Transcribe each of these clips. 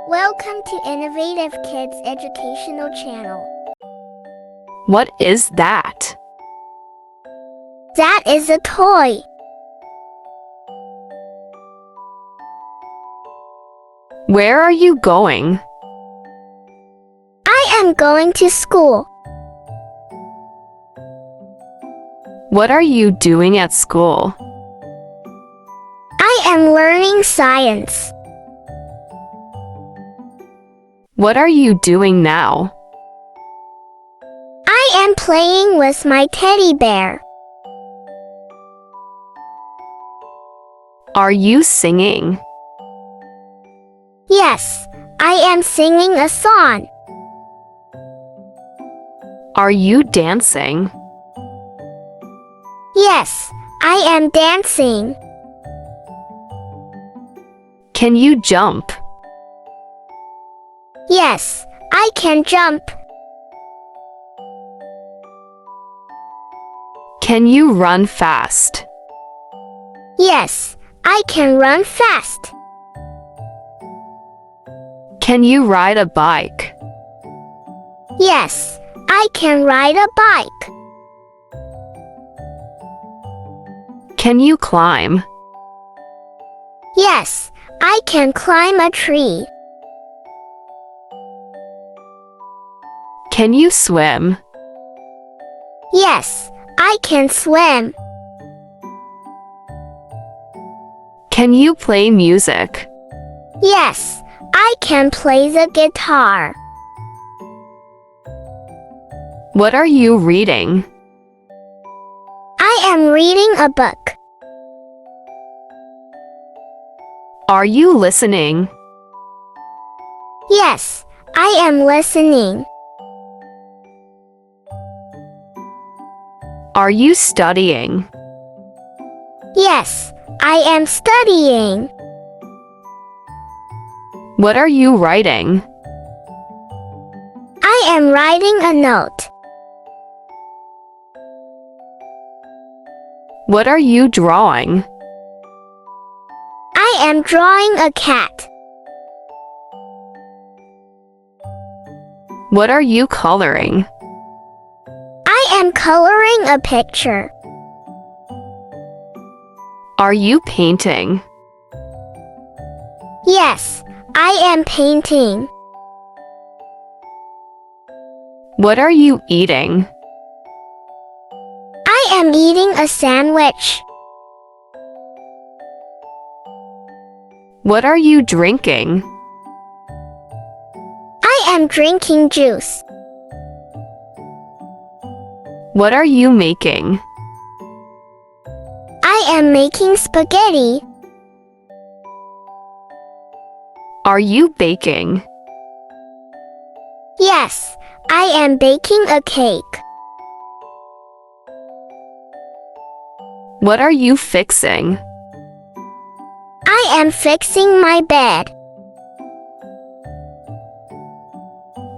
Welcome to Innovative Kids Educational Channel. What is that? That is a toy. Where are you going? I am going to school. What are you doing at school? I am learning science. What are you doing now? I am playing with my teddy bear. Are you singing? Yes, I am singing a song. Are you dancing? Yes, I am dancing. Can you jump? Yes, I can jump. Can you run fast? Yes, I can run fast. Can you ride a bike? Yes, I can ride a bike. Can you climb? Yes, I can climb a tree. Can you swim? Yes, I can swim. Can you play music? Yes, I can play the guitar. What are you reading? I am reading a book. Are you listening? Yes, I am listening. Are you studying? Yes, I am studying. What are you writing? I am writing a note. What are you drawing? I am drawing a cat. What are you coloring? I am coloring a picture. Are you painting? Yes, I am painting. What are you eating? I am eating a sandwich. What are you drinking? I am drinking juice. What are you making? I am making spaghetti. Are you baking? Yes, I am baking a cake. What are you fixing? I am fixing my bed.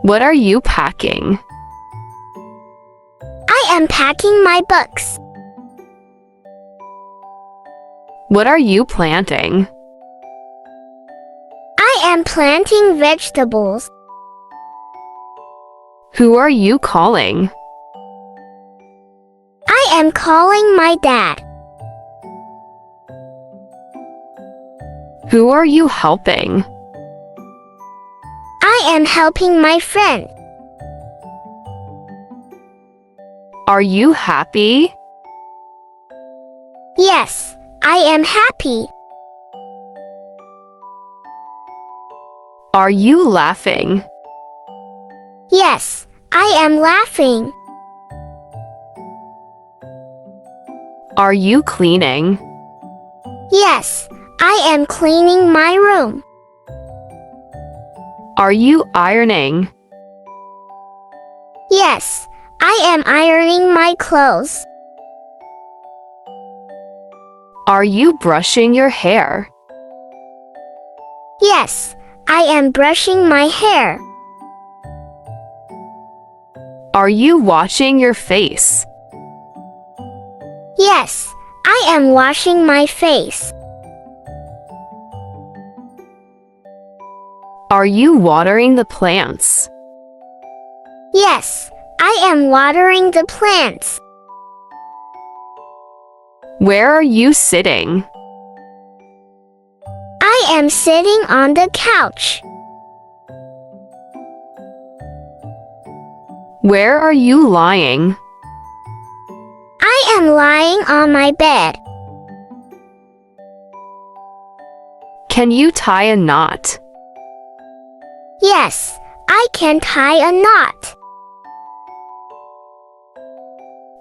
What are you packing? I am packing my books. What are you planting? I am planting vegetables. Who are you calling? I am calling my dad. Who are you helping? I am helping my friend. Are you happy? Yes, I am happy. Are you laughing? Yes, I am laughing. Are you cleaning? Yes, I am cleaning my room. Are you ironing? Yes, I am ironing my clothes. Are you brushing your hair? Yes, I am brushing my hair. Are you washing your face? Yes, I am washing my face. Are you watering the plants? Yes, I am watering the plants. Where are you sitting? I am sitting on the couch. Where are you lying? I am lying on my bed. Can you tie a knot? Yes, I can tie a knot.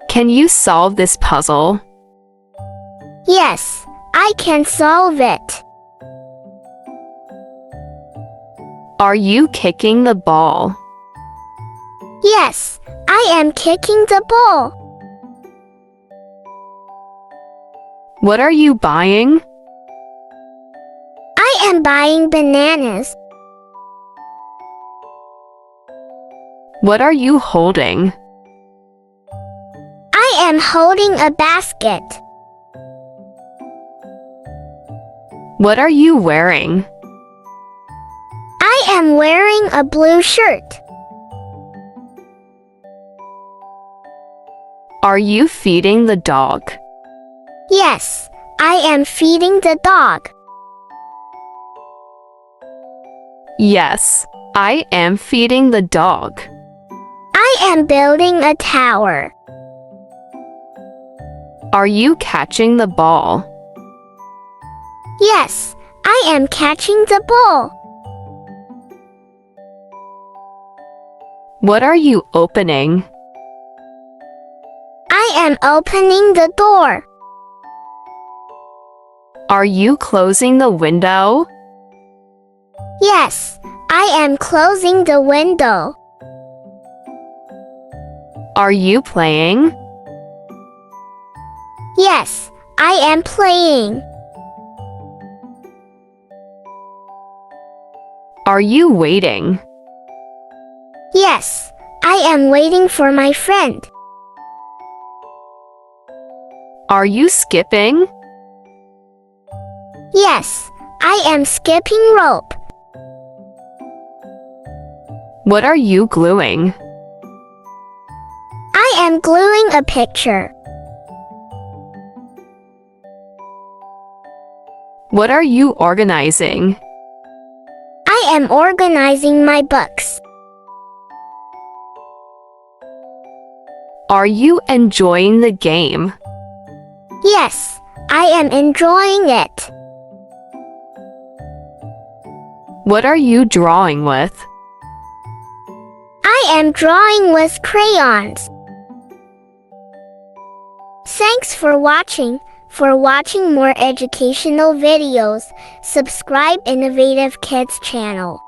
Can you solve this puzzle? Yes, I can solve it. Are you kicking the ball? Yes, I am kicking the ball. What are you buying? I am buying bananas. What are you holding? I am holding a basket. What are you wearing? I am wearing a blue shirt. Are you feeding the dog? Yes, I am feeding the dog. Yes, I am feeding the dog. I am building a tower. Are you catching the ball? Yes, I am catching the ball. What are you opening? I am opening the door. Are you closing the window? Yes, I am closing the window. Are you playing? Yes, I am playing. Are you waiting? Yes, I am waiting for my friend. Are you skipping? Yes, I am skipping rope. What are you gluing? I am gluing a picture. What are you organizing? I am organizing my books. Are you enjoying the game? Yes, I am enjoying it. What are you drawing with? I am drawing with crayons. Thanks for watching. For watching more educational videos, subscribe Innovative Kids channel.